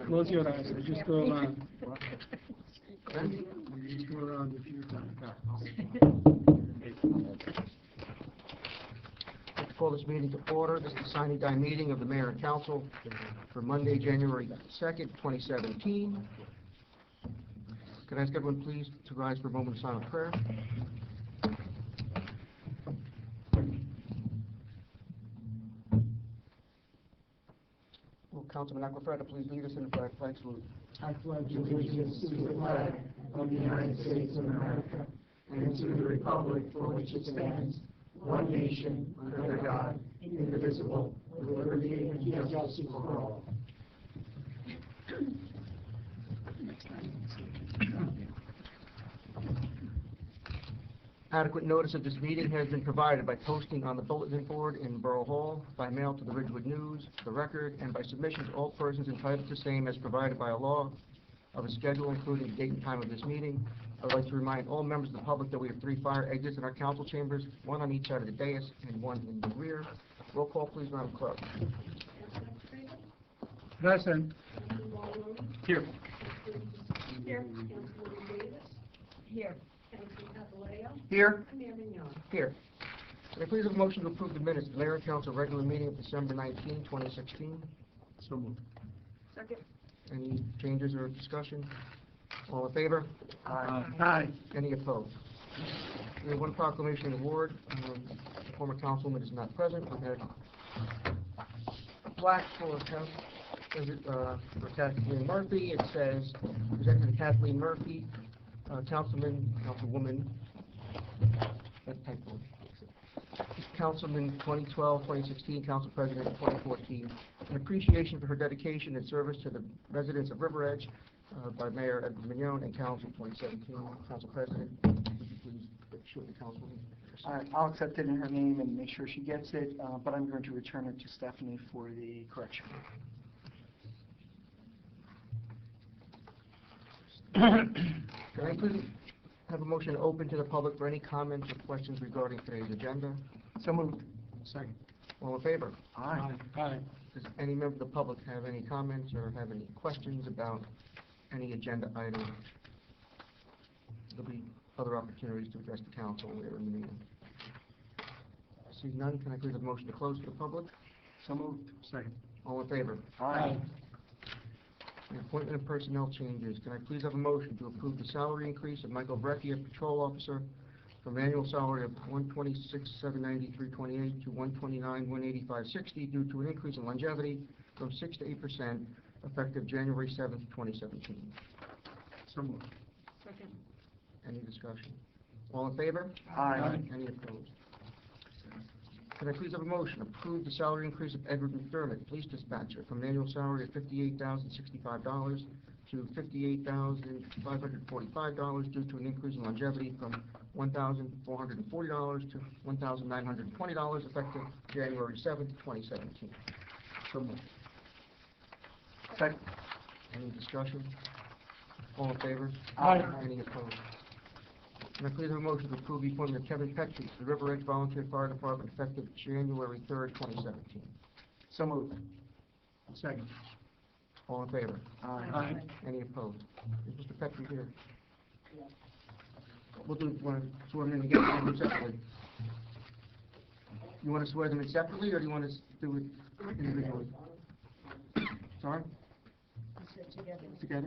Close your eyes and just go around. You just go around a few times. I'd like to call this meeting to order. This is the sine die meeting of the Mayor and Council for Monday, January 2nd, 2017. Could I ask everyone please to rise for a moment of silent prayer? Will Councilman Aquafreda please lead us in the flag salute? I pledge allegiance to the flag of the United States of America and to the republic for which it stands, one nation, under God, indivisible, with liberty and justice for all. Adequate notice of this meeting has been provided by posting on the bulletin board in Borough Hall, by mail to the Ridgewood News, the Record, and by submission to all persons entitled to same as provided by a law of a schedule including the date and time of this meeting. I would like to remind all members of the public that we have 3 fire exits in our council chambers, 1 on each side of the dais and 1 in the rear. Roll call, please, Madam Clerk. Present. Here. Here. Councilwoman Davis. Here. Councilman Papaleo. Here. And Mayor Mignon. Here. Can I please have a motion to approve the minutes of the Mayor and Council regular meeting of December 19, 2016? So moved. Second. Any changes or discussion? All in favor? Aye. Any opposed? We have 1 proclamation award. The former councilman is not present. We had a plaque for Kathleen Murphy. It says, presented to Kathleen Murphy, Councilwoman, that typo. Councilman 2012-2016, Council President 2014. An appreciation for her dedication and service to the residents of River Edge by Mayor Edward Mignon and Council 2017. Council President, would you please show the Councilwoman? All right, I'll accept it in her name and make sure she gets it, but I'm going to return it to Stephanie for the correction. Can I please have a motion open to the public for any comments or questions regarding today's agenda? So moved. Second. All in favor? Aye. Aye. Does any member of the public have any comments or have any questions about any agenda item? There'll be other opportunities to address the council later in the meeting. Seeing none, can I please have a motion to close to the public? So moved. Second. All in favor? Aye. The appointment of personnel changes. Can I please have a motion to approve the salary increase of Michael Breccia, Patrol Officer, from annual salary of $126,793.28 to $129,185.60 due to an increase in longevity from 6 to 8%, effective January 7th, 2017. So moved. Second. Any discussion? All in favor? Aye. Any opposed? Can I please have a motion to approve the salary increase of Edward McDermott, Police Dispatcher, from an annual salary of $58,065 to $58,545 due to an increase in longevity from $1,440 to $1,920, effective January 7th, 2017. So moved. Second. Any discussion? All in favor? Aye. Any opposed? Can I please have a motion to approve the appointment of Kevin Petrie to the River Edge Volunteer Fire Department effective January 3rd, 2017? So moved. Second. All in favor? Aye. Any opposed? Is Mr. Petrie here? We'll do, want to swear him in together separately? You want to swear them in separately, or do you want to do it individually? Sorry? Together? Okay.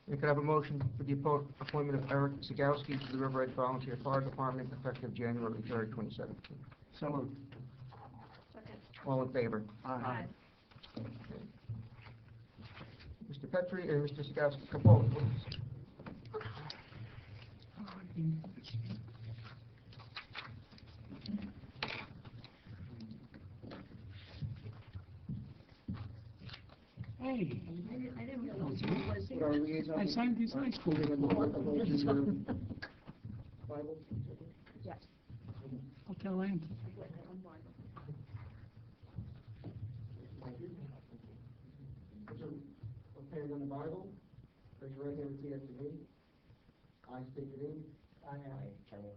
And could I have a motion for the appointment of Eric Zagowski to the River Edge Volunteer Fire Department effective January 3rd, 2017? So moved. Second. All in favor? Aye. Okay. Mr. Petrie and Mr. Zagowski, come forward, please. Hey. I didn't realize you was Would our liaison I signed these high school. Bible? Yes. I'll tell Ann. Put your hand on the Bible. Raise your right hand and repeat after me. I state your name. I, Kevin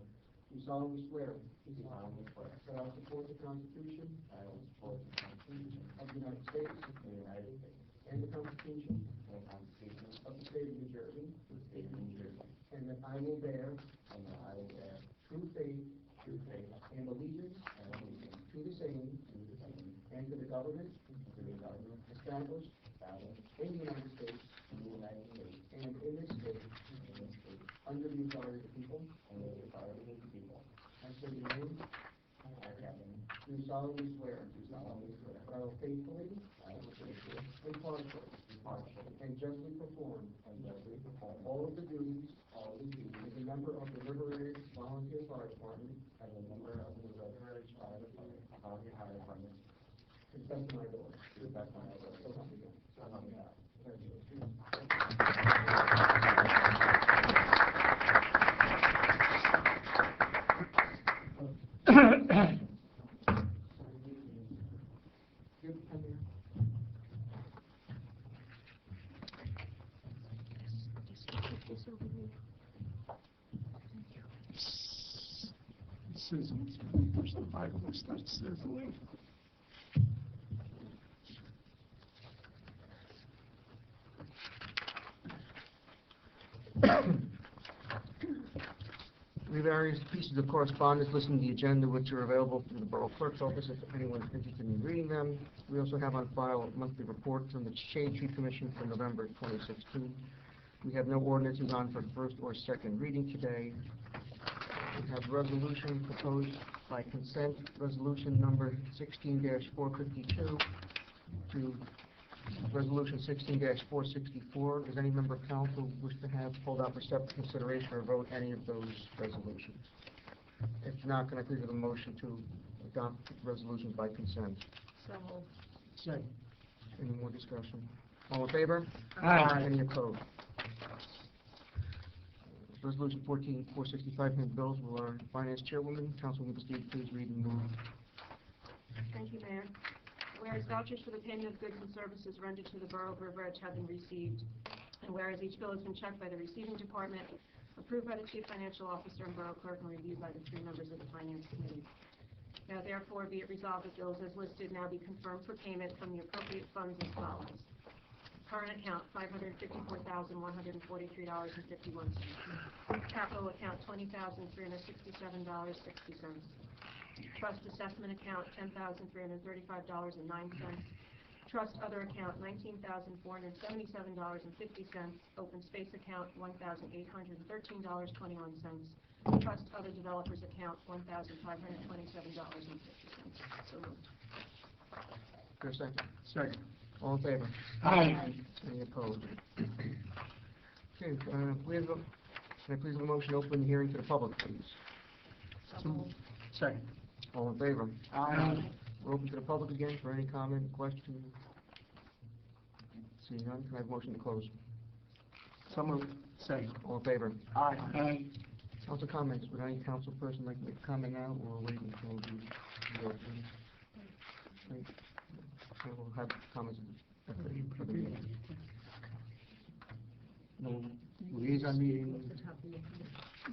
Do solemnly swear do solemnly swear that I will support the Constitution that I will support the Constitution of the United States of the United States and the Constitution and the Constitution of the State of New Jersey, of the State of New Jersey, and that I will bear and that I will bear true faith true faith and allegiance and allegiance to the same to the same and to the government and to the government established established in the United States in the United States and in this state and in this state under the authority of the people, and the authority of the people. I say your name, I have do solemnly swear do solemnly swear that I will faithfully, I will faithfully, impartially, impartially, and justly perform and justly perform all of the duties all the duties as a member of the Liberated Volunteer Fire Department as a member of the Liberated Fire Department to the best of my ability. to the best of my ability. So help me God. So help me God. Congratulations. Good, come here. Sizzling. Push the Bible and start sizzling. We have various pieces of correspondence listed in the agenda which are available through the Borough Clerk's office if anyone's interested in reading them. We also have on file a monthly report from the Shade Tree Commission for November 2016. We have no ordinances on for first or second reading today. We have resolution proposed by consent, resolution number 16-452 to resolution 16-464. Does any member of council wish to have pulled out for separate consideration or vote any of those resolutions? If not, can I please have a motion to adopt resolutions by consent? So moved. Second. Any more discussion? All in favor? Aye. Any opposed? Resolution 14-465, paying bills. Will our finance chairwoman, Councilwoman Steve, please read and move? Thank you, Mayor. Whereas vouchers for the payment of goods and services rendered to the Borough of River Edge have been received, and whereas each bill has been checked by the receiving department, approved by the Chief Financial Officer and Borough Clerk, and reviewed by the three members of the Finance Committee. Now therefore be it resolved that bills as listed now be confirmed for payment from the appropriate funds as follows. Current account, $554,143.51. Capital account, $20,367.60. Trust assessment account, $10,335.09. Trust other account, $19,477.50. Open space account, $1,813.21. Trust other developers account, $1,527.50. So moved. For a second. Second. All in favor? Aye. Any opposed? Okay, can I please have a motion to open the hearing to the public, please? So moved. Second. All in favor? Aye. We're open to the public again for any comment, question. Seeing none, can I have a motion to close? So moved. Second. All in favor? Aye. Aye. Council comments, would any council person like to make a comment now, or wait until the open? Okay. So we'll have comments at the meeting. No liaison meeting.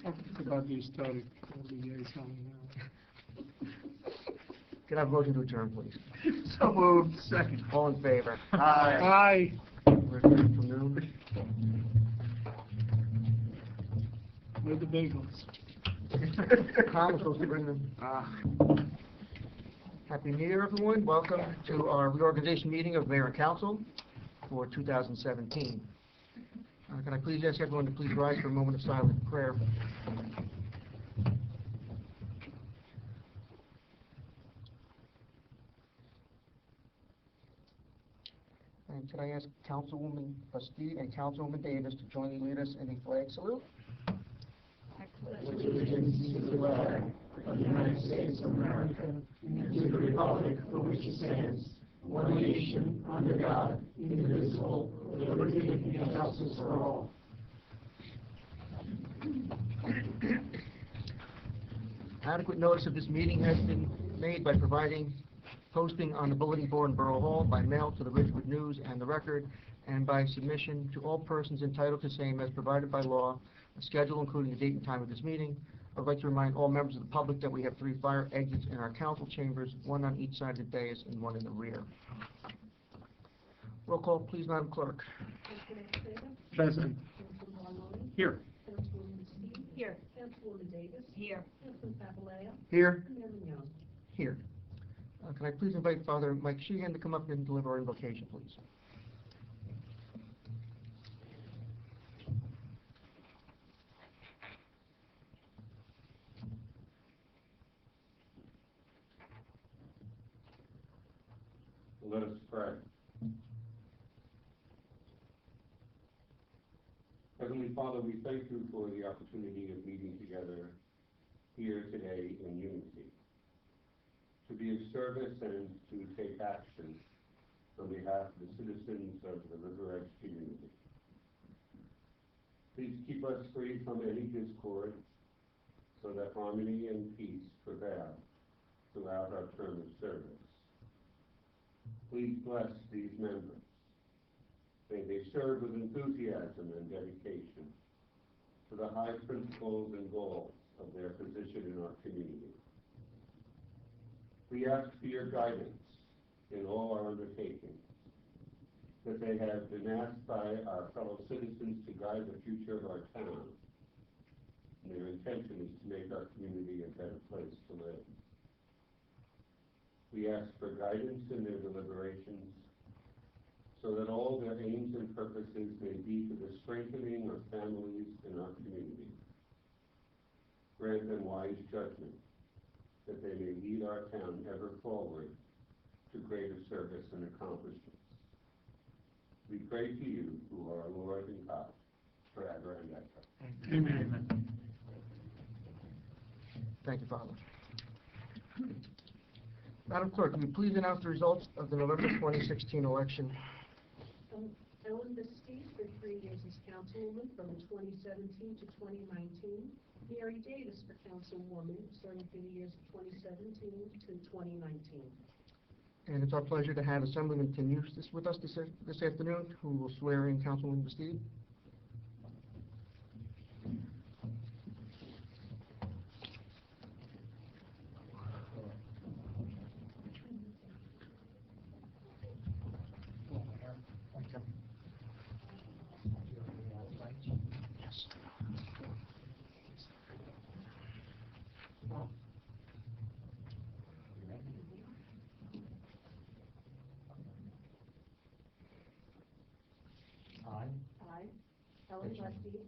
It's about the historic liaison. Can I have a motion to adjourn, please? So moved. Second. All in favor? Aye. We're adjourned till noon. Where the bagels? Tom was supposed to bring them. Happy New Year, everyone. Welcome to our reorganization meeting of Mayor and Council for 2017. Can I please ask everyone to please rise for a moment of silent prayer? And can I ask Councilwoman Bastide and Councilwoman Davis to join me lead us in the flag salute? Allegiance to the flag of the United States of America and to the republic for which it stands, one nation, under God, indivisible, with liberty and justice for all. Adequate notice of this meeting has been made by providing posting on the bulletin board in Borough Hall, by mail to the Ridgewood News and the Record, and by submission to all persons entitled to same as provided by law, a schedule including the date and time of this meeting, I would like to remind all members of the public that we have 3 fire exits in our council chambers, 1 on each side of the dais and 1 in the rear. Roll call, please, Madam Clerk. Councilman Sable? Present. Councilman Marlowe? Here. Councilwoman Steve? Here. Councilwoman Davis? Here. Councilman Papaleo? Here. And Mayor Young. Here. Can I please invite Father Mike Sheehan to come up and deliver our invocation, please? Let us pray. Heavenly Father, we thank you for the opportunity of meeting together here today in unity, to be of service and to take action on behalf of the citizens of the River Edge community. Please keep us free from any discord so that harmony and peace prevail throughout our term of service. Please bless these members. May they serve with enthusiasm and dedication to the high principles and goals of their position in our community. We ask for your guidance in all our undertakings, that they have been asked by our fellow citizens to guide the future of our town, and their intention is to make our community a better place to live. We ask for guidance in their deliberations, so that all their aims and purposes may be to the strengthening of families in our community. Grant them wise judgment, that they may lead our town ever forward to greater service and accomplishments. We pray to you, who are our Lord and God, forever and ever. Amen. Thank you, Father. Madam Clerk, will you please announce the results of the November 2016 election? Ellen Bastide for 3 years as councilwoman from 2017 to 2019. Mary Davis for councilwoman starting for the years of 2017 to 2019. And it's our pleasure to have Assemblyman Tim Eustace with us this afternoon, who will swear in Councilwoman Bastide. I, Ellen Bastide,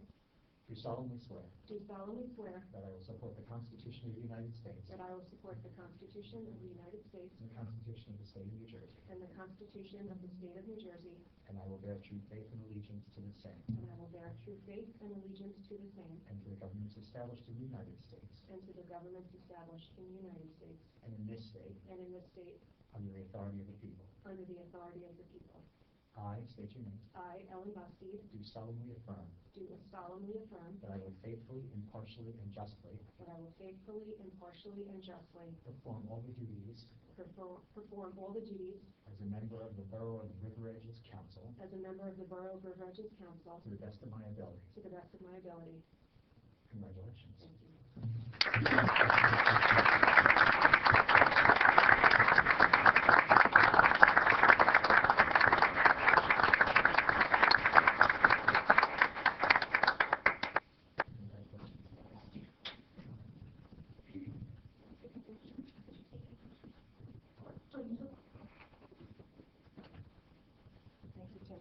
Do solemnly swear do solemnly swear that I will support the Constitution of the United States that I will support the Constitution of the United States and the Constitution of the State of New Jersey, and the Constitution of the State of New Jersey, and I will bear true faith and allegiance to the same and I will bear true faith and allegiance to the same and to the governments established in the United States and to the governments established in the United States and in this state and in this state under the authority of the people. under the authority of the people. I state your name. I, Ellen Bastide, Do solemnly affirm do solemnly affirm that I will faithfully, impartially, and justly that I will faithfully, impartially, and justly perform all the duties perform all the duties as a member of the Borough of River Edges Council as a member of the Borough of River Edges Council to the best of my ability. to the best of my ability. Congratulations. Thank you. Thank you, Tim.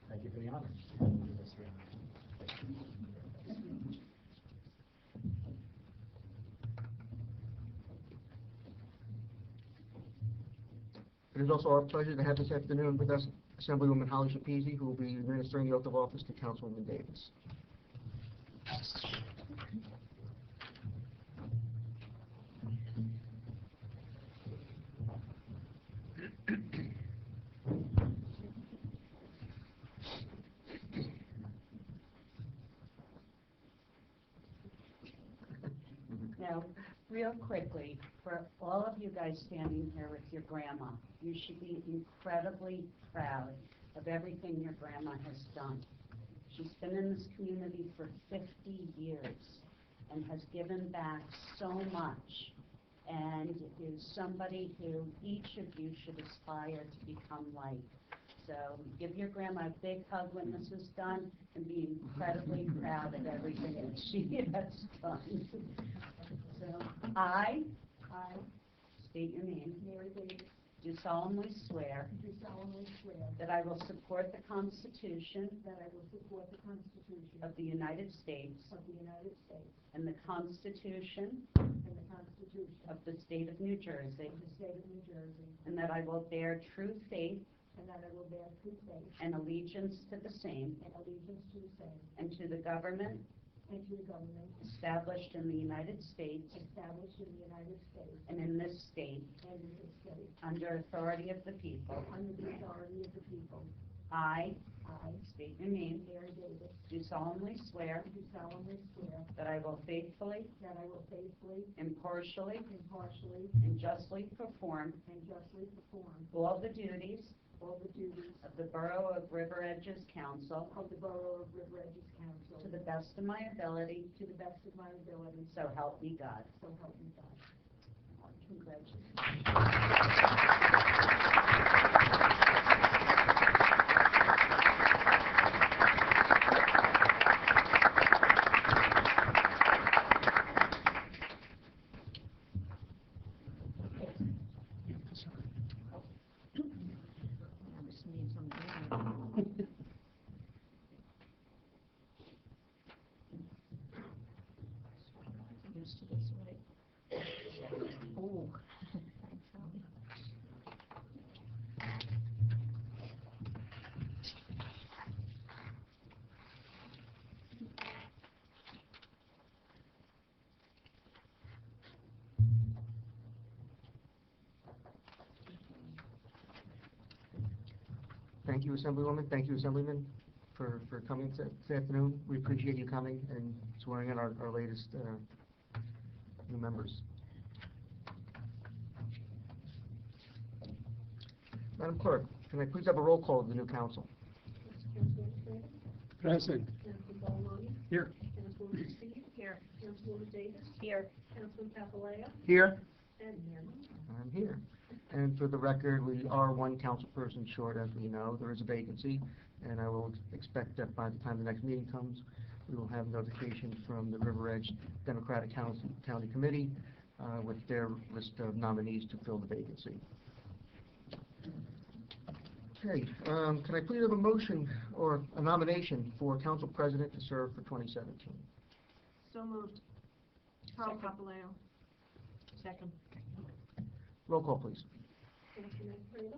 Thank you for the honor. It is also our pleasure to have this afternoon with us Assemblywoman Holly Schapese, who will be administering the oath of office to Councilwoman Davis. Now, real quickly, for all of you guys standing here with your grandma, you should be incredibly proud of everything your grandma has done. She's been in this community for 50 years. and has given back so much, and is somebody who each of you should aspire to become like. So give your grandma a big hug when this is done, and be incredibly proud of everything that she has done. So, I state your name, Mary Davis, do solemnly swear do solemnly swear that I will support the Constitution that I will support the Constitution of the United States of the United States and the Constitution and the Constitution of the State of New Jersey, of the State of New Jersey, and that I will bear true faith and that I will bear true faith and allegiance to the same and allegiance to the same and to the government and to the government established in the United States established in the United States and in this state and in this state, under authority of the people. under the authority of the people. I I, state your name, Mary Davis, do solemnly swear do solemnly swear that I will faithfully, that I will faithfully, impartially, impartially, and justly perform and justly perform all the duties all the duties of the Borough of River Edges Council of the Borough of River Edges Council to the best of my ability, to the best of my ability, so help me God. so help me God. Congratulations. Used to this, right? Oh, thanks, Sally. Thank you, Assemblywoman. Thank you, Assemblyman, for coming this afternoon. We appreciate you coming and swearing in our latest new members. Madam Clerk, can I please have a roll call of the new council? Councilwoman Freda, Present. Councilman Ballonati, Here. Councilwoman Steve, Here. Councilwoman Davis, Here. Councilman Papaleo, Here. and Mayor Moore. I'm here. And for the record, we are one council person short, as we know. There is a vacancy, and I will expect that by the time the next meeting comes, we will have notification from the River Edge Democratic County Committee with their list of nominees to fill the vacancy. Okay, can I please have a motion or a nomination for council president to serve for 2017? So moved. Carl Papaleo. Second. Roll call, please. Councilman Freda,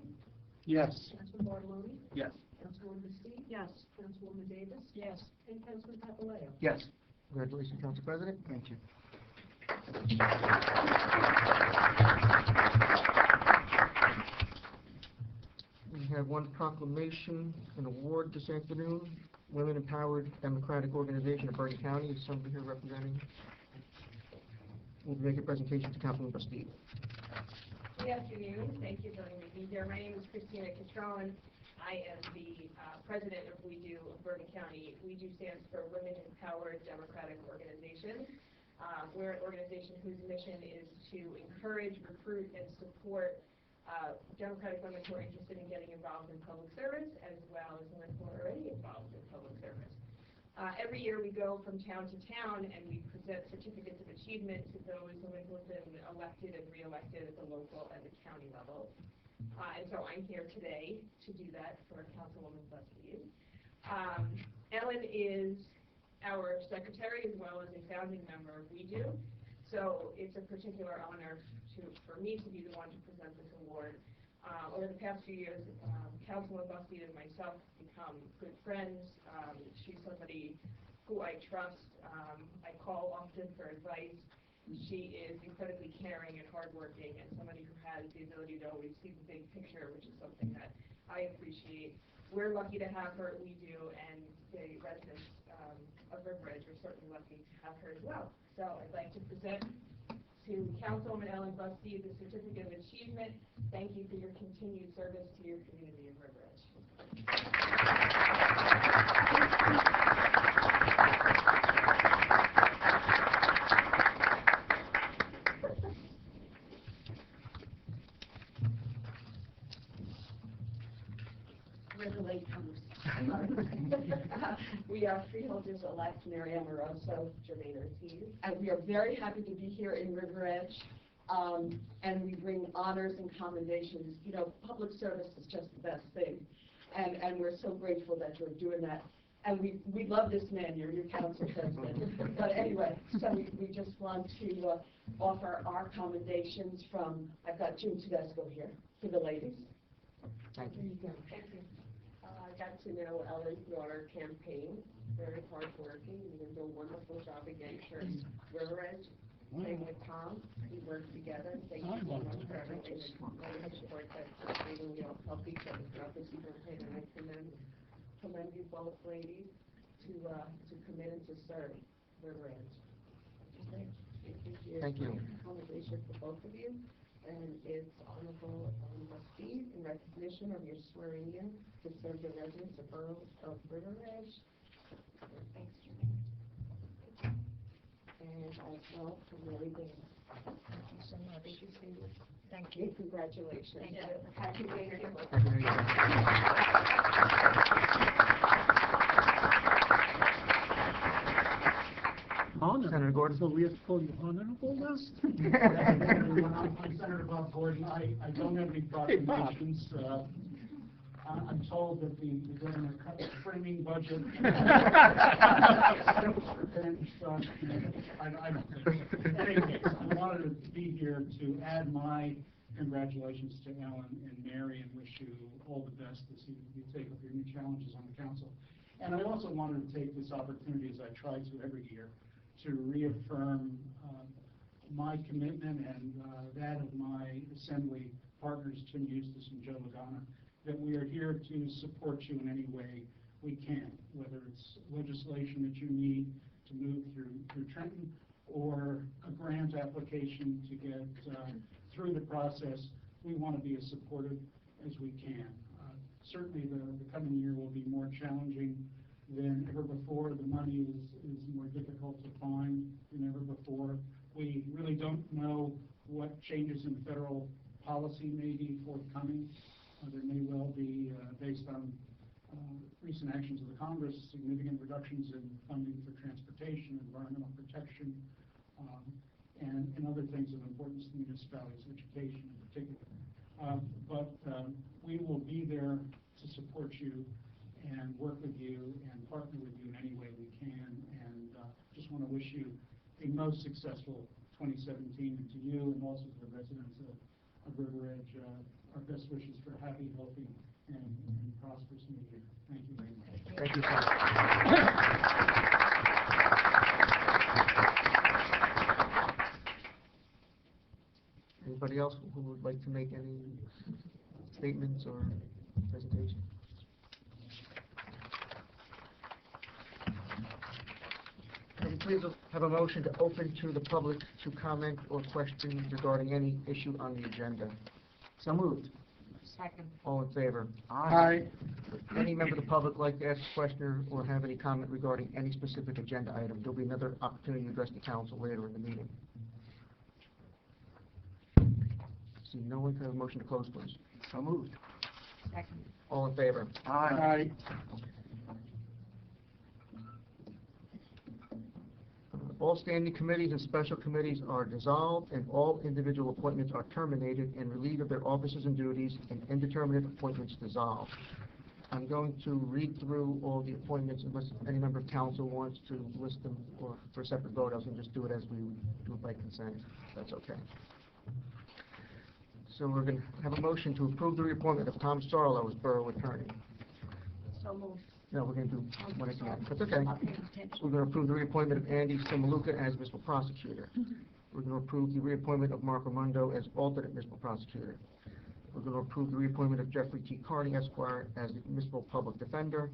Yes. Councilman Ballonati, Yes. Councilwoman Steve, Yes. Councilwoman Davis, Yes. and Councilman Papaleo. Yes. Congratulations, Council President. Thank you. We have one proclamation, an award this afternoon. Women Empowered Democratic Organization of Bergen County. Is somebody here representing? Will make a presentation to Councilman Bastide. Good afternoon. Thank you for having me here. My name is Christina Catron. I am the president of We Do of Bergen County. We Do stands for Women Empowered Democratic Organization. We're an organization whose mission is to encourage, recruit, and support Democratic women who are interested in getting involved in public service, as well as women who are already involved in public service. Every year we go from town to town and we present certificates of achievement to those women who have been elected and re-elected at the local and the county level. And so I'm here today to do that for Councilwoman Bastide. Ellen is our secretary as well as a founding member of We Do. So it's a particular honor for me to be the one to present this award. Over the past few years, Councilwoman Bastide and myself have become good friends. She's somebody who I trust. I call often for advice. She is incredibly caring and hardworking, and somebody who has the ability to always see the big picture, which is something that I appreciate. We're lucky to have her. We do, and the residents of River Edge are certainly lucky to have her as well. So I'd like to present to Councilwoman Ellen Bastide the Certificate of Achievement. Thank you for your continued service to your community of River Edge. We're the latecomers. We are freeholders-elect Mary Amoroso, Jermaine Ortiz, and we are very happy to be here in River Edge. And we bring honors and commendations. You know, public service is just the best thing. And we're so grateful that you're doing that. And we love this man, you're your council president. But anyway, so we just want to offer our commendations from, I've got Jim Tedesco here for the ladies. Thank you. Here you go. Thank you. I got to know Ellen through our campaign, very hardworking, and you're doing a wonderful job again for River Edge. Same with Tom, we work together. Thank you so much for everything and support that we all help each other throughout this campaign. And I commend you both ladies to commit and to serve River Edge. Thank you. Commendation for both of you, and it's honorable and must be in recognition of your swearing in to serve the residents of Borough of River Edge. Thanks, Jermaine. And as well for Mary Dan. Thank you so much. Thank you, Cindy. Thank you. Congratulations. Thank you. Happy New Year. Happy New Year. Senator Gordon. So we have to call you honorable now? I'm Senator Bob Gordon. I don't have any proclamations. I'm told that the governor cut the framing budget. And, I don't think. In any case, I wanted to be here to add my congratulations to Ellen and Mary and wish you all the best as you take up your new challenges on the council. And I also wanted to take this opportunity, as I try to every year, to reaffirm my commitment and that of my assembly partners, Tim Eustace and Joe Lagana, that we are here to support you in any way we can, whether it's legislation that you need to move through Trenton or a grant application to get through the process. We want to be as supportive as we can. Certainly the coming year will be more challenging than ever before. The money is more difficult to find than ever before. We really don't know what changes in federal policy may be forthcoming. There may well be, based on recent actions of the Congress, significant reductions in funding for transportation, environmental protection, and other things of importance to municipalities, education in particular. But we will be there to support you and work with you and partner with you in any way we can. And just want to wish you a most successful 2017, and to you and also to the residents of River Edge, our best wishes for a happy, healthy, and prosperous new year. Thank you very much. Thank you, Anybody else who would like to make any statements or presentation? Can we please have a motion to open to the public to comment or question regarding any issue on the agenda? So moved. Second. All in favor? Aye. Any member of the public like to ask a question or have any comment regarding any specific agenda item? There'll be another opportunity to address the council later in the meeting. See no one, can I have a motion to close, please? So moved. Second. All in favor? Aye. All standing committees and special committees are dissolved, and all individual appointments are terminated and relieved of their offices and duties, and indeterminate appointments dissolved. I'm going to read through all the appointments unless any member of council wants to list them or for a separate vote. I was going to just do it as we do it by consent, if that's okay. So we're going to have a motion to approve the reappointment of Tom Sarlo as Borough Attorney. So moved. No, we're going to do one at a time. That's okay. We're going to approve the reappointment of Andy Simaluka as municipal prosecutor. We're going to approve the reappointment of Mark Raimondo as alternate municipal prosecutor. We're going to approve the reappointment of Jeffrey T. Carney, Esquire, as the municipal public defender.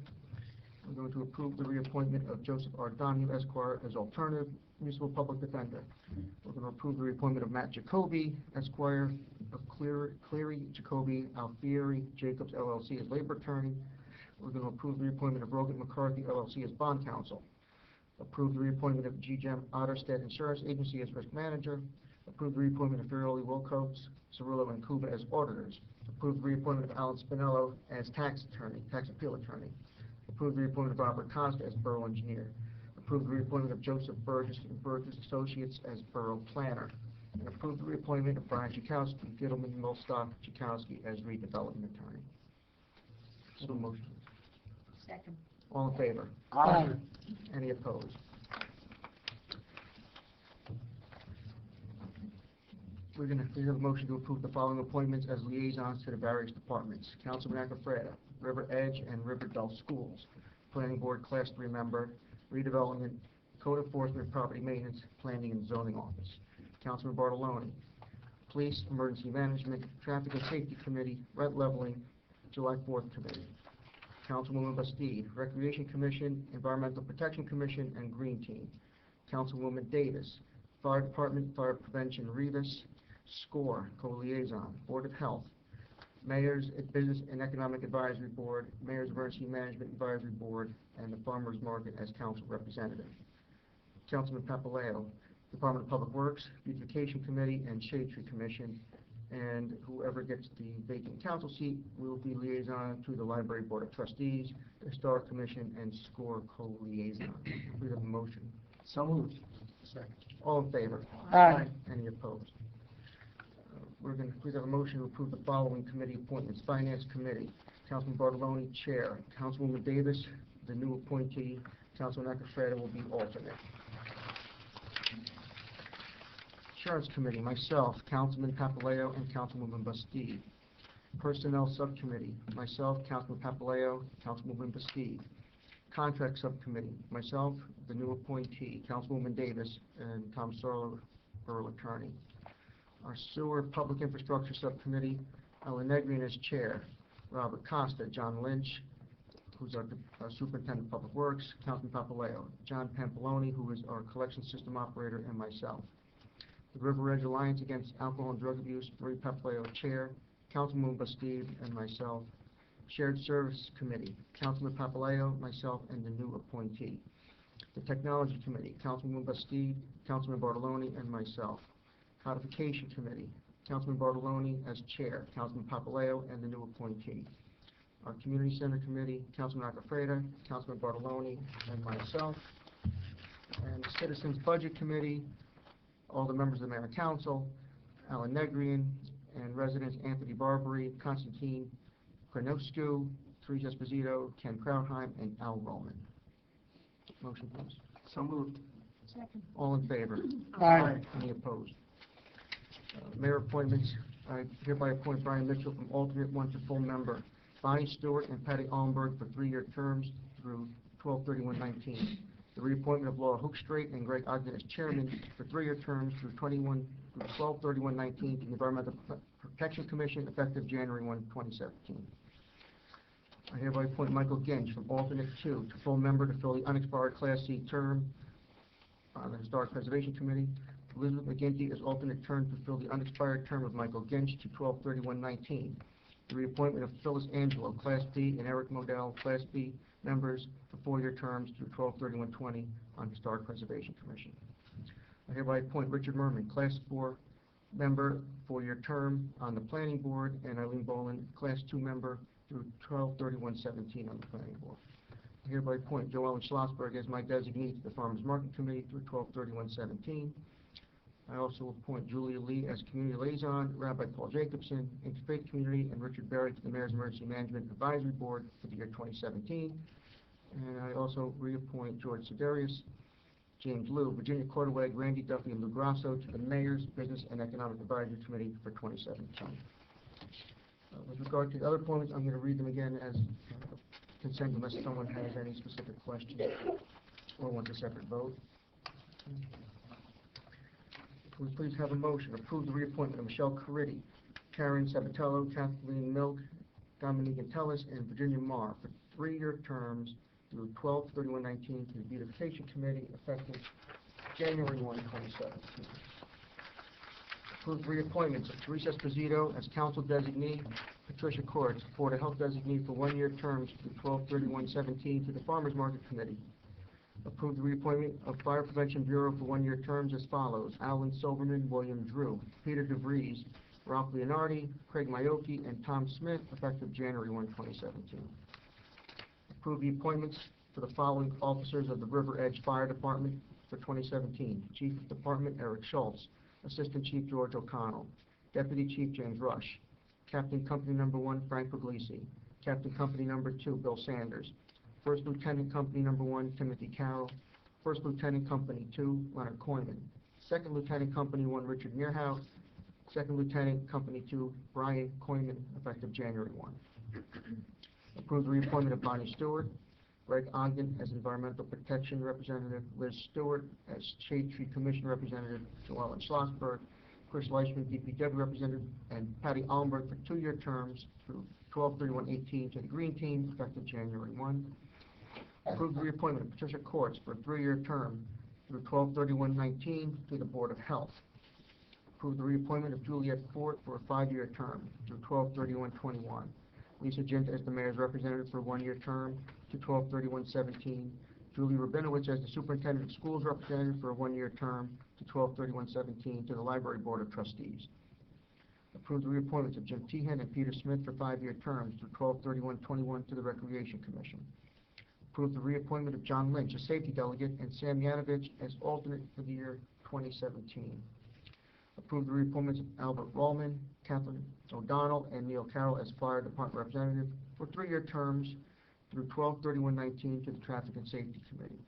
We're going to approve the reappointment of Joseph R. Donahue, Esquire, as alternative municipal public defender. We're going to approve the reappointment of Matt Jacoby, Esquire, of Cleary, Jacoby, Alfieri, Jacobs, LLC, as labor attorney. We're going to approve the reappointment of Rogan McCarthy, LLC, as bond counsel. Approve the reappointment of GGEM Otterstedt Insurance Agency as risk manager. Approve the reappointment of Farrelly Wilcox, Cirillo, and Kuba as auditors. Approve the reappointment of Alan Spinello as tax appeal attorney. Approve the reappointment of Robert Costa as borough engineer. Approve the reappointment of Joseph Burgess and Burgess Associates as borough planner. And approve the reappointment of Brian Chakowski, Gittleman, Millstock, Chakowski as redevelopment attorney. So motion. Second. All in favor? Aye. Any opposed? We have a motion to approve the following appointments as liaisons to the various departments. Councilman Acofreda, River Edge and Riverdale Schools. Planning Board Class 3 member, Redevelopment, Code Enforcement, Property Maintenance, Planning and Zoning Office. Councilman Bartoloni, Police, Emergency Management, Traffic and Safety Committee, Rent Leveling, July 4th Committee. Councilwoman Bastide, Recreation Commission, Environmental Protection Commission, and Green Team. Councilwoman Davis, Fire Department, Fire Prevention, Rivas, SCORE, Co-Liaison, Board of Health, Mayor's Business and Economic Advisory Board, Mayor's Emergency Management Advisory Board, and the Farmers Market as council representative. Councilman Papaleo, Department of Public Works, Beautification Committee, and Shade Tree Commission, and whoever gets the vacant council seat will be liaison to the Library Board of Trustees, the Historic Commission, and SCORE Co-Liaison. We have a motion. So moved. Second. All in favor? Aye. Any opposed? Please have a motion to approve the following committee appointments. Finance Committee, Councilman Bartoloni, Chair. Councilwoman Davis, the new appointee. Councilman Acofreda will be alternate. Insurance Committee, myself, Councilman Papaleo, and Councilwoman Bastide. Personnel Subcommittee, myself, Councilman Papaleo, Councilwoman Bastide. Contract Subcommittee, myself, the new appointee, Councilwoman Davis, and Tom Sarlo, Borough Attorney. Our Sewer Public Infrastructure Subcommittee, Ellen Negrian as Chair, Robert Costa, John Lynch, who's our Superintendent of Public Works, Councilman Papaleo, John Pampaloni, who is our Collection System Operator, and myself. The River Edge Alliance Against Alcohol and Drug Abuse, Marie Papaleo, Chair, Councilwoman Bastide, and myself. Shared Service Committee, Councilman Papaleo, myself, and the new appointee. The Technology Committee, Councilwoman Bastide, Councilman Bartoloni, and myself. Codification Committee, Councilman Bartoloni as Chair, Councilman Papaleo, and the new appointee. Our Community Center Committee, Councilman Acofreda, Councilman Bartoloni, and myself. And the Citizens Budget Committee, all the members of the Mayor and Council, Alan Negrian, and residents Anthony Barbary, Constantine Kornoscu, Teresa Esposito, Ken Krautheim, and Al Roman. Motion, please. So moved. Second. All in favor? Aye. Any opposed? Mayor appointments, I hereby appoint Brian Mitchell from alternate 1 to full member, Bonnie Stewart and Patty Allenberg for 3-year terms through 12/31/19. The reappointment of Laura Hookstrait and Greg Ogden as chairman for 3-year terms through 12/31/19 to the Environmental Protection Commission effective January 1, 2017. I hereby appoint Michael Ginch from alternate 2 to full member to fill the unexpired Class C term on the Historic Preservation Committee. Elizabeth McGinty is alternate term to fill the unexpired term of Michael Ginch to 12/31/19. The reappointment of Phyllis Angelo, Class B, and Eric Modell, Class B, members for 4-year terms through 12/31/20 on Historic Preservation Commission. I hereby appoint Richard Merman, Class 4 member, 4-year term on the Planning Board, and Eileen Boland, Class 2 member through 12/31/17 on the Planning Board. I hereby appoint Joellen Schlossberg as my designee to the Farmers Market Committee through 12/31/17. I also appoint Julia Lee as Community Liaison, Rabbi Paul Jacobson, Interfaith Community, and Richard Berry to the Mayor's Emergency Management Advisory Board for the year 2017. And I also reappoint George Siderius, James Liu, Virginia Cordaway, Randy Duffy, and Lou Grasso to the Mayor's Business and Economic Advisory Committee for 2017. With regard to the other appointments, I'm going to read them again as consent unless someone has any specific questions or wants a separate vote. Can we please have a motion? Approve the reappointment of Michelle Caridi, Karen Sabatello, Kathleen Milk, Dominique Antelis, and Virginia Marr for 3-year terms through 12/31/19 to the Beautification Committee effective January 1, 2017. Approve reappointments of Teresa Esposito as Council Designee, Patricia Courts, Board of Health Designee for 1-year terms through 12/31/17 to the Farmers Market Committee. Approve the reappointment of Fire Prevention Bureau for one-year terms as follows: Alan Silverman, William Drew, Peter DeVries, Ralph Leonardi, Craig Maioki, and Tom Smith, effective January 1, 2017. Approve the appointments for the following officers of the River Edge Fire Department for 2017. Chief of Department Eric Schultz, Assistant Chief George O'Connell, Deputy Chief James Rush, Captain Company Number 1 Frank Puglisi, Captain Company Number 2 Bill Sanders, First Lieutenant Company Number 1 Timothy Carroll, First Lieutenant Company 2 Leonard Coyman, Second Lieutenant Company 1 Richard Mearhouse, Second Lieutenant Company 2 Brian Coyman, effective January 1. Approve the reappointment of Bonnie Stewart, Greg Ogden as Environmental Protection Representative, Liz Stewart as Shade Tree Commission Representative, Joellen Schlossberg, Chris Leishman, DPW Representative, and Patty Allenberg for two-year terms through 12/31/18 to the Green Team, effective January 1. Approve the reappointment of Patricia Courts for a three-year term through 12/31/19 to the Board of Health. Approve the reappointment of Juliette Fort for a five-year term through 12/31/21. Lisa Jint as the Mayor's Representative for a one-year term to 12/31/17. Julie Rabinowitz as the Superintendent of Schools Representative for a one-year term to 12/31/17 to the Library Board of Trustees. Approve the reappointments of Jim Tehan and Peter Smith for five-year terms through 12/31/21 to the Recreation Commission. Approve the reappointment of John Lynch as Safety Delegate and Sam Yanovich as alternate for the year 2017. Approve the reappointments of Albert Rollman, Kathleen O'Donnell, and Neil Carroll as Fire Department Representative for three-year terms through 12/31/19 to the Traffic and Safety Committee.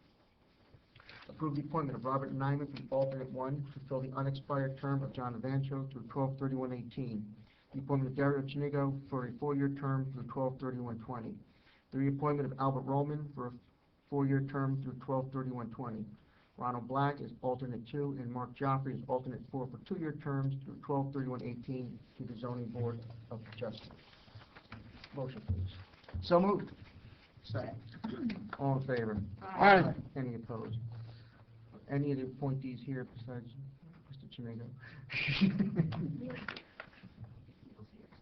Approve the appointment of Robert Nyman from alternate 1 to fill the unexpired term of John Evancho through 12/31/18. The appointment of Dario Chinigo for a four-year term through 12/31/20. The reappointment of Albert Rollman for a four-year term through 12/31/20. Ronald Black is alternate 2, and Mark Joffrey is alternate 4 for two-year terms through 12/31/18 to the Zoning Board of Justice. Motion, please. So moved. Second. All in favor? Aye. Any opposed? Any of the appointees here besides Mr. Chinigo?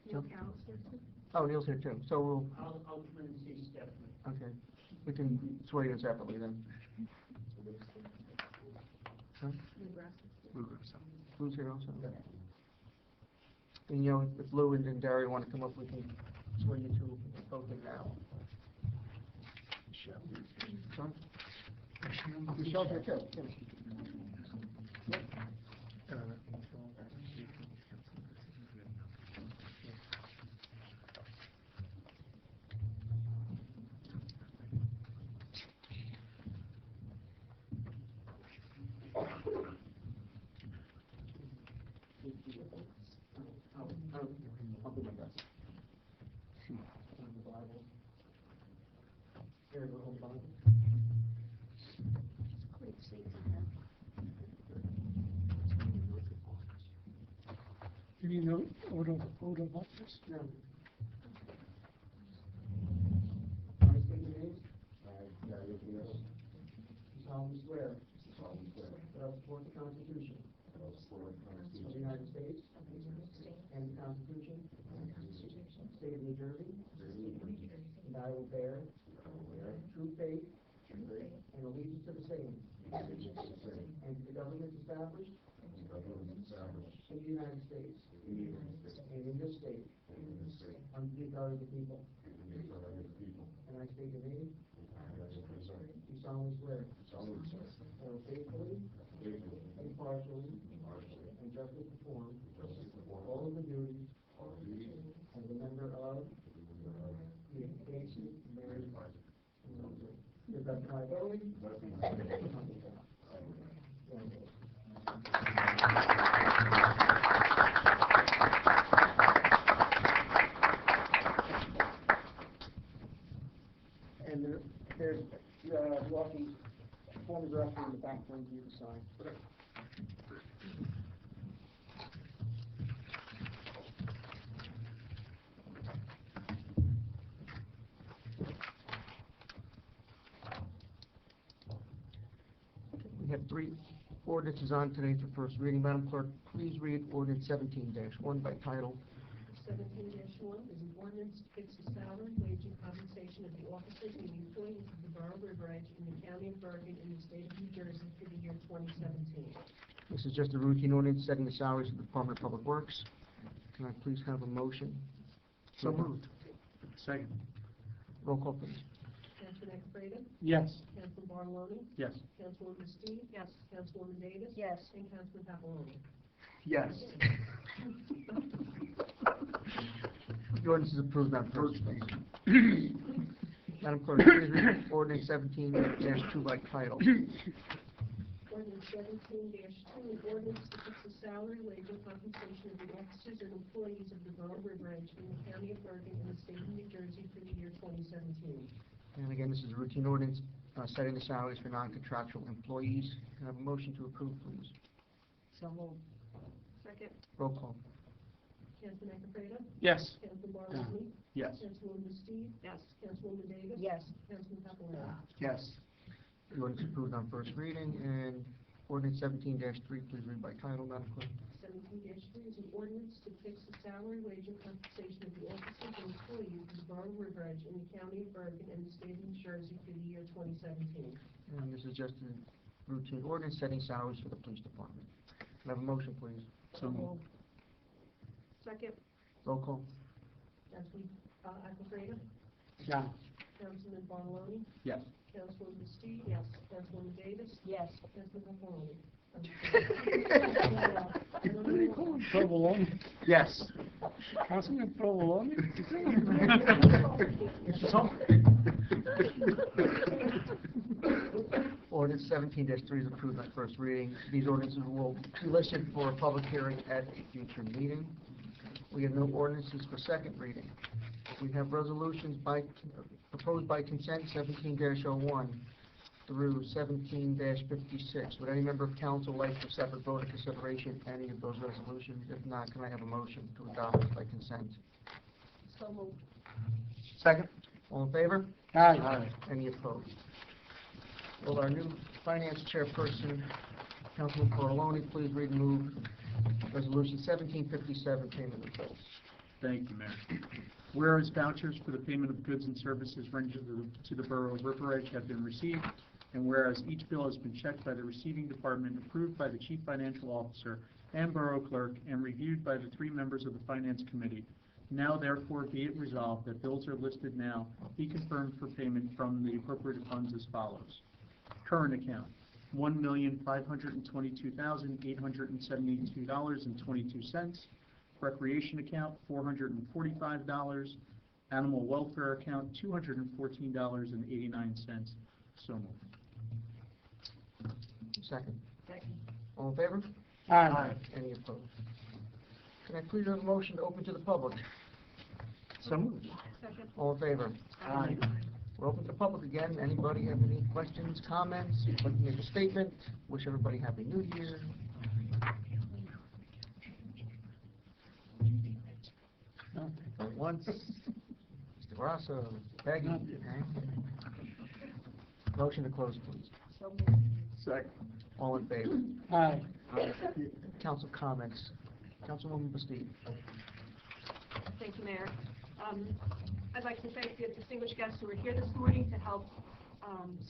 Neil Carroll's here too. Oh, Neil's here too, so we'll, I'll come in and see Stephanie. okay, we can swear you separately then. Huh? Lou's here also? And, you know, if Lou and Derry want to come up, we can swear you two both in now. Son? Michelle's here too. Yeah. I'll do my best. Here, we'll hold Bible. Do you know order of office? No. I state your names. Solemnly swear. That I will support the Constitution. Of the United States. And the Constitution. State of New Jersey. And I will bear. True faith. And allegiance to the same. And to the government established. In the United States. And in this state. Under the authority of the people. And I state your name. You solemnly swear. I will faithfully. Impartially. And justly perform. All of the duties. As a member of. The Education Marriage. Is that my ability? And there's walking photographer in the back for you to sign. We have three ordinances on today for first reading. Madam Clerk, please read ordinance 17-1 by title. 17-1, one is an ordinance to fix the salary, wage, and compensation of the officers and employees of the Borough of River Edge in the County of Bergen in the State of New Jersey for the year 2017. This is just a routine ordinance setting the salaries of the Department of Public Works. Can I please have a motion? So moved. Second. Roll call, please. Councilman Estrada? Yes. Councilman Bartoloni? Yes. Councilwoman Steve? Yes. Councilwoman Davis? Yes. And Councilman Papaloni? Yes. The ordinance is approved on first reading. Madam Clerk, please read ordinance 17-2 by title. Ordinance 17-2, an ordinance to fix the salary, wage, and compensation of the officers and employees of the Borough of River Edge in the County of Bergen in the State of New Jersey for the year 2017. And again, this is a routine ordinance setting the salaries for non-contractual employees. Can I have a motion to approve, please? So moved. Second. Roll call. Councilman Estrada? Yes. Councilman Bartoloni? Yes. Councilwoman Steve? Yes. Councilwoman Davis? Yes. Councilman Papaloni? Yes. The ordinance is approved on first reading, and ordinance 17-3, please read by title, Madam Clerk. 17-3 is an ordinance to fix the salary, wage, and compensation of the officers and employees of the Borough of River Edge in the County of Bergen and the State of New Jersey for the year 2017. And this is just a routine ordinance setting salaries for the police department. Can I have a motion, please? So moved. Second. Roll call. Councilman Estrada? Yeah. Councilman Bartoloni? Yes. Councilwoman Steve? Yes. Councilwoman Davis? Yes. Councilman Papaloni? Provolone, Yes. Councilman Provolone? Ordinance 17-3 is approved on first reading. These ordinances will be listed for a public hearing at a future meeting. We have no ordinances for second reading. We have resolutions proposed by consent 17-01 through 17-56. Would any member of council like for separate vote or consideration any of those resolutions? If not, can I have a motion to adopt by consent? So moved. Second? All in favor? Aye. Any opposed? Will our new finance chairperson, Councilman Corleone, please read and move resolution 1757, payment of bills? Thank you, Mayor. Whereas vouchers for the payment of goods and services rendered to the Borough of River Edge have been received, and whereas each bill has been checked by the receiving department, approved by the Chief Financial Officer and Borough Clerk, and reviewed by the 3 members of the Finance Committee, now therefore be it resolved that bills are listed now be confirmed for payment from the appropriated funds as follows. Current account, $1,522,872.22. Recreation account, $445. Animal welfare account, $214.89. So moved. Second. Second. All in favor? Aye. Any opposed? Can I please have a motion to open to the public? So moved. Second. All in favor? Aye. We're open to the public again. Anybody have any questions, comments, like to make a statement? Wish everybody Happy New Year. Going once. Mr. Grasso, Peggy. Motion to close, please. So moved. Second. All in favor? Aye. Council comments. Councilwoman Bastide. Thank you, Mayor. I'd like to thank the distinguished guests who were here this morning to help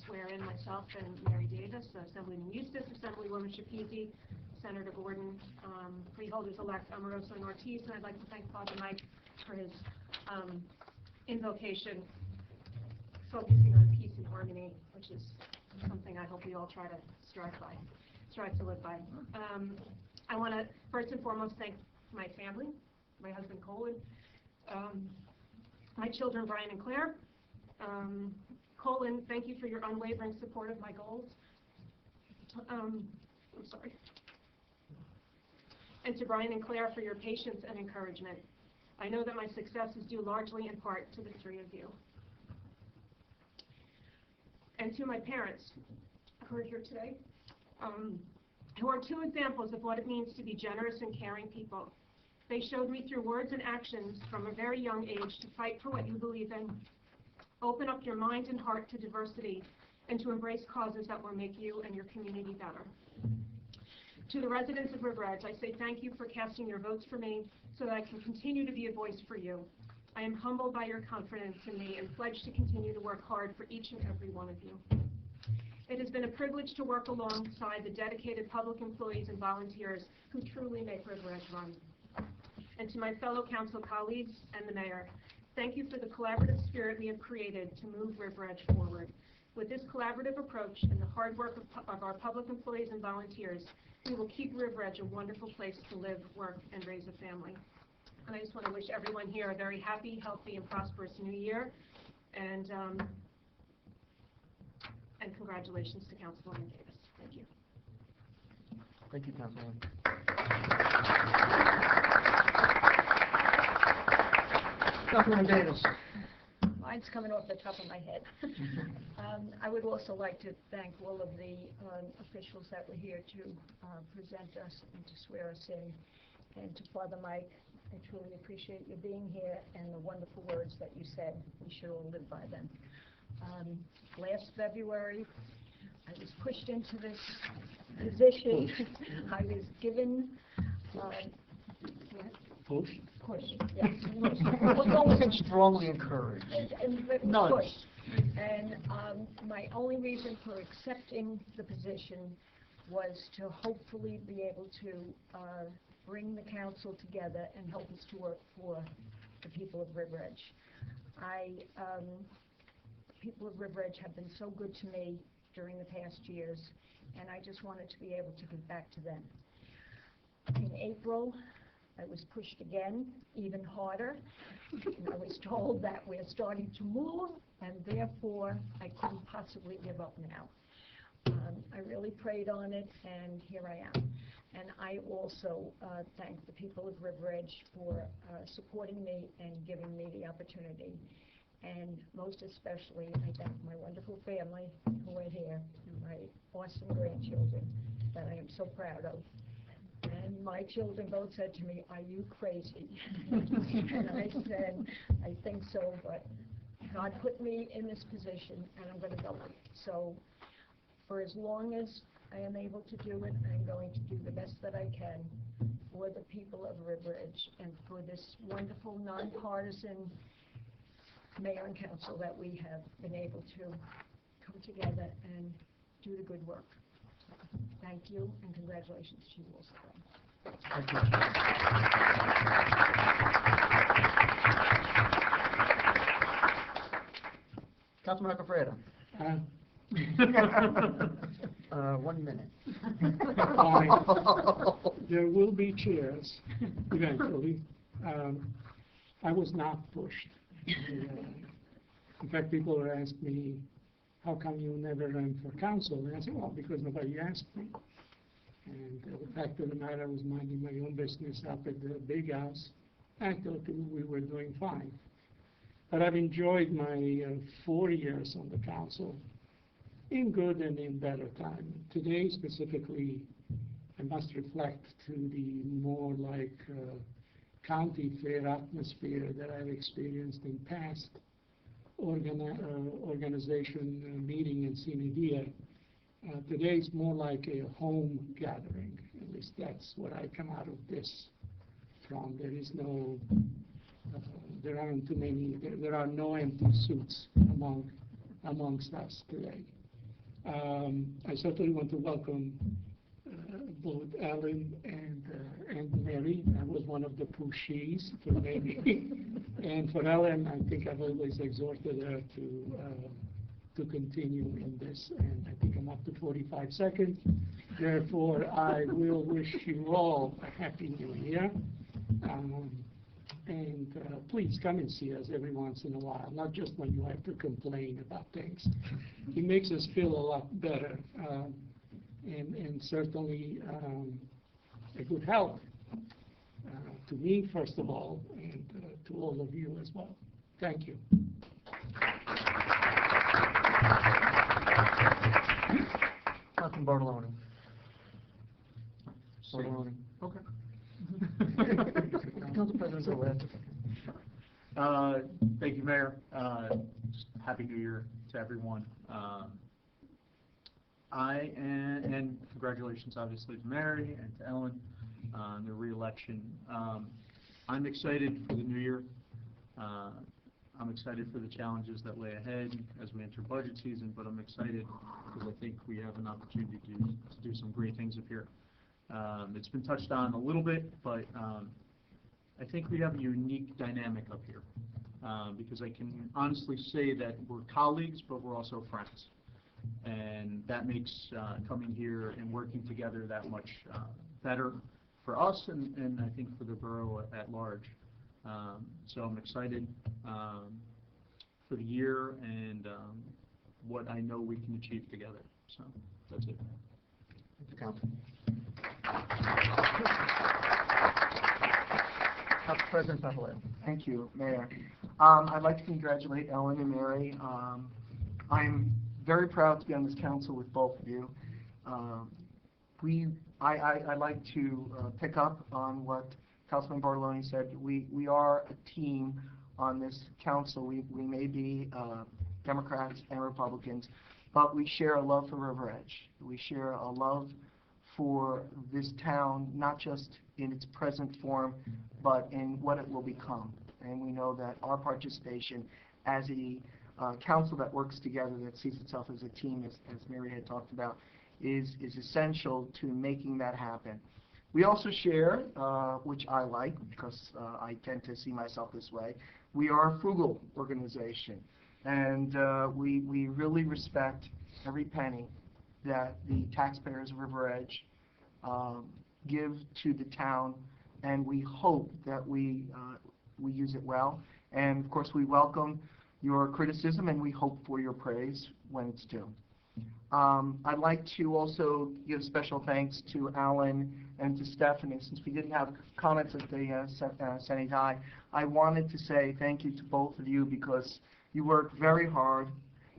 swear in myself and Mary Davis, Assemblyman Eustace, Assemblywoman Shapezi, Senator Gordon, Freeholders-elect Amoroso and Ortiz, and I'd like to thank Father Mike for his invocation focusing on peace and harmony, which is something I hope we all try to strive to live by. I want to first and foremost thank my family, my husband Colin, my children Brian and Claire. Colin, thank you for your unwavering support of my goals. I'm sorry. And to Brian and Claire for your patience and encouragement. I know that my success is due largely in part to the 3 of you. And to my parents who are here today, who are 2 examples of what it means to be generous and caring people. They showed me through words and actions from a very young age to fight for what you believe in, open up your mind and heart to diversity, and to embrace causes that will make you and your community better. To the residents of River Edge, I say thank you for casting your votes for me so that I can continue to be a voice for you. I am humbled by your confidence in me and pledge to continue to work hard for each and every one of you. It has been a privilege to work alongside the dedicated public employees and volunteers who truly make River Edge run. And to my fellow council colleagues and the mayor, thank you for the collaborative spirit we have created to move River Edge forward. With this collaborative approach and the hard work of our public employees and volunteers, we will keep River Edge a wonderful place to live, work, and raise a family. And I just want to wish everyone here a very happy, healthy, and prosperous new year. And congratulations to Councilwoman Davis. Thank you. Thank you, Councilwoman. Councilwoman Davis. Mine's coming off the top of my head. I would also like to thank all of the officials that were here to present us and to swear us in. And to Father Mike, I truly appreciate you being here and the wonderful words that you said. We should all live by them. Last February, I was pushed into this position. I was given Push? push, yes, push. Strongly encouraged. And push. And my only reason for accepting the position was to hopefully be able to bring the council together and help us to work for the people of River Edge. People of River Edge have been so good to me during the past years, and I just wanted to be able to give back to them. In April, I was pushed again, even harder. And I was told that we're starting to move, and therefore, I couldn't possibly give up now. I really prayed on it, and here I am. And I also thank the people of River Edge for supporting me and giving me the opportunity. And most especially, I thank my wonderful family who are here, and my awesome grandchildren that I am so proud of. And my children both said to me, "Are you crazy?" And I said, "I think so, but God put me in this position, and I'm going to go with it." So for as long as I am able to do it, I'm going to do the best that I can for the people of River Edge and for this wonderful, nonpartisan mayor and council that we have been able to come together and do the good work. Thank you, and congratulations to you also. Thank you. Councilman Alfredo. 1 minute. Fine. There will be chairs eventually. I was not pushed. In fact, people ask me, "How come you never ran for council?" And I said, "Well, because nobody asked me." And the fact of the matter, I was minding my own business up at the big house. I thought we were doing fine. But I've enjoyed my 4 years on the council, in good and in better time. Today, specifically, I must reflect to the more like county fair atmosphere that I've experienced in past organization meeting in CNEDIA. Today is more like a home gathering. At least that's what I come out of this from. There is no, there aren't too many, there are no empty suits amongst us today. I certainly want to welcome both Ellen and Mary. I was one of the pushies for Mary. And for Ellen, I think I've always exhorted her to continue in this. And I think I'm up to 45 seconds. Therefore, I will wish you all a happy new year. And please come and see us every once in a while, not just when you have to complain about things. It makes us feel a lot better. And certainly a good help to me, first of all, and to all of you as well. Thank you. Councilman Bartoloni. Bartoloni. Okay. Council President Gillette. Thank you, Mayor. Just Happy New Year to everyone. And congratulations, obviously, to Mary and to Ellen on their reelection. I'm excited for the new year. I'm excited for the challenges that lay ahead as we enter budget season, but I'm excited because I think we have an opportunity to do some great things up here. It's been touched on a little bit, but I think we have a unique dynamic up here because I can honestly say that we're colleagues, but we're also friends. And that makes coming here and working together that much better for us and I think for the borough at large. So I'm excited for the year and what I know we can achieve together. So that's it. Thank you, Council. Council President Pafaleo. Thank you, Mayor. I'd like to congratulate Ellen and Mary. I'm very proud to be on this council with both of you. I'd like to pick up on what Councilman Bartoloni said. We are a team on this council. We may be Democrats and Republicans, but we share a love for River Edge. We share a love for this town, not just in its present form, but in what it will become. And we know that our participation as a council that works together, that sees itself as a team, as Mary had talked about, is essential to making that happen. We also share, which I like because I tend to see myself this way, we are a frugal organization. And we really respect every penny that the taxpayers of River Edge give to the town, and we hope that we use it well. And of course, we welcome your criticism, and we hope for your praise when it's due. I'd like to also give special thanks to Alan and to Stephanie. Since we didn't have comments at the Senate High, I wanted to say thank you to both of you because you work very hard,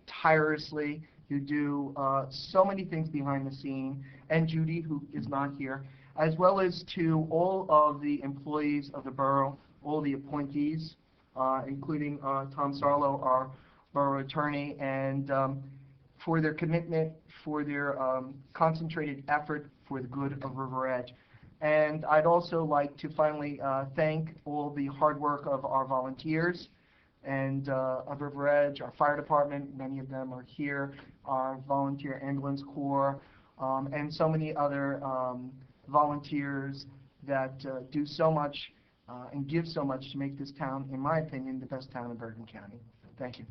tirelessly. You do so many things behind the scene, and Judy, who is not here, as well as to all of the employees of the borough, all the appointees, including Tom Sarlo, our borough attorney, and for their commitment, for their concentrated effort for the good of River Edge. And I'd also like to finally thank all the hard work of our volunteers and of River Edge, our fire department, many of them are here, our volunteer ambulance corps, and so many other volunteers that do so much and give so much to make this town, in my opinion, the best town in Bergen County. Thank you.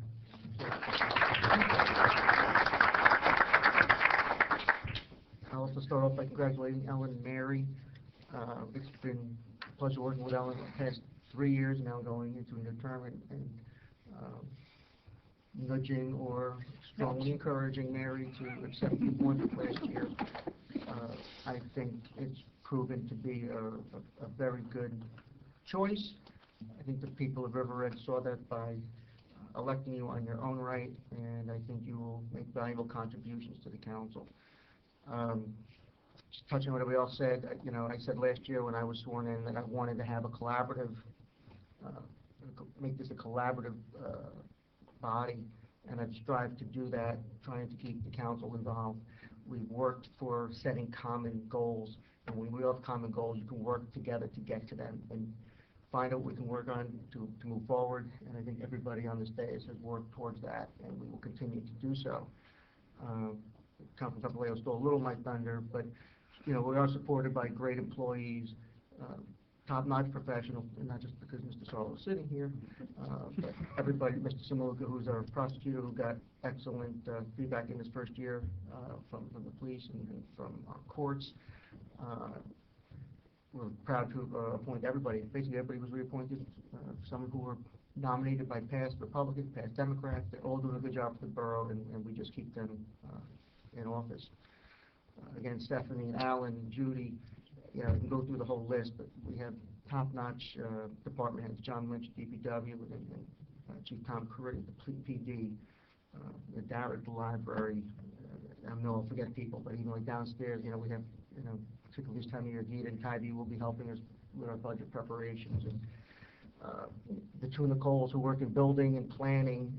I'll also start off by congratulating Ellen and Mary. It's been a pleasure working with Ellen the past 3 years, now going into a new term, and nudging or strongly encouraging Mary to accept the appointment last year. I think it's proven to be a very good choice. I think the people of River Edge saw that by electing you on your own right, and I think you will make valuable contributions to the council. Just touching on what we all said, I said last year when I was sworn in that I wanted to have a collaborative, make this a collaborative body, and I've strived to do that, trying to keep the council involved. We've worked for setting common goals, and when we have common goals, you can work together to get to them and find out what we can work on to move forward, and I think everybody on this dais has worked towards that, and we will continue to do so. Councilman Papaleo stole a little of my thunder, but we are supported by great employees, top-notch professionals, and not just because Mr. Sarlo is sitting here, but everybody, Mr. Samuka, who's our prosecutor, who got excellent feedback in his first year from the police and from our courts. We're proud to appoint everybody. Basically, everybody was reappointed. Some who were nominated by past Republicans, past Democrats. They're all doing a good job for the borough, and we just keep them in office. Again, Stephanie, Alan, Judy, you can go through the whole list, but we have top-notch department heads, John Lynch, DPW, and Chief Tom Curry, the PD, Darrett, the library. I know I'll forget people, but even like downstairs, we have, particularly this time of year, Gita and Tybee will be helping us with our budget preparations. And the two Nicoles who work in building and planning,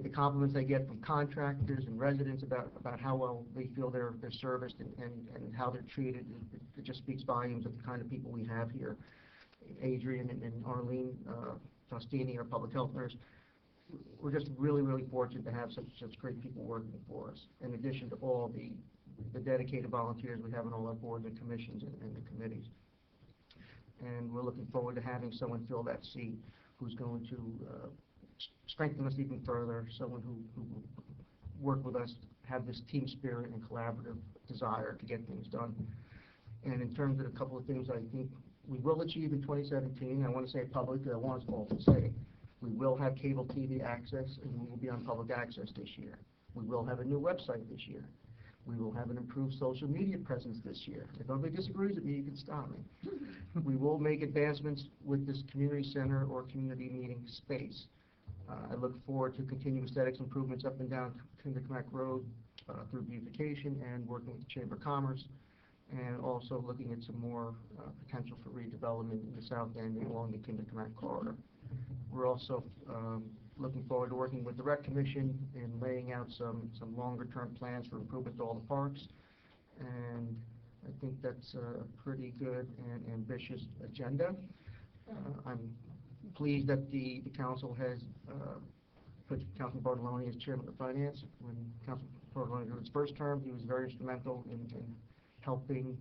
the compliments I get from contractors and residents about how well they feel they're serviced and how they're treated, it just speaks volumes of the kind of people we have here. Adrian and Arlene Tostini, our public health nurse, we're just really, really fortunate to have such great people working for us, in addition to all the dedicated volunteers we have on all our boards and commissions and the committees. And we're looking forward to having someone fill that seat who's going to strengthen us even further, someone who will work with us, have this team spirit and collaborative desire to get things done. And in terms of a couple of things I think we will achieve in 2017, I want to say it publicly, I want us all to say, we will have cable TV access and we will be on public access this year. We will have a new website this year. We will have an improved social media presence this year. If anybody disagrees with me, you can stop me. We will make advancements with this community center or community meeting space. I look forward to continued aesthetics improvements up and down Kinderconnect Road through beautification and working with the Chamber of Commerce, and also looking at some more potential for redevelopment in the south end and along the Kinderconnect corridor. We're also looking forward to working with the Rec Commission in laying out some longer-term plans for improvement to all the parks, and I think that's a pretty good and ambitious agenda. I'm pleased that the council has put Councilman Bartoloni as chairman of finance. When Councilman Bartoloni did his first term, he was very instrumental in helping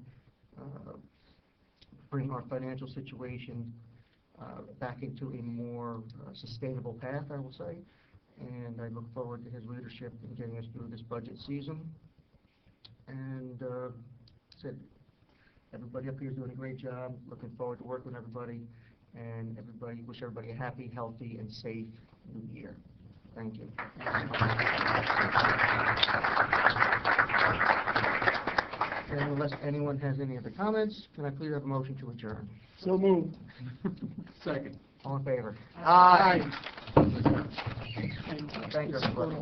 bring our financial situation back into a more sustainable path, I will say. And I look forward to his leadership in getting us through this budget season. And said, everybody up here is doing a great job. Looking forward to working with everybody. And wish everybody a happy, healthy, and safe new year. Thank you. And unless anyone has any other comments, can I please have a motion to adjourn? So moved. Second. All in favor? Aye. Thank you, everybody.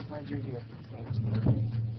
Glad you're here.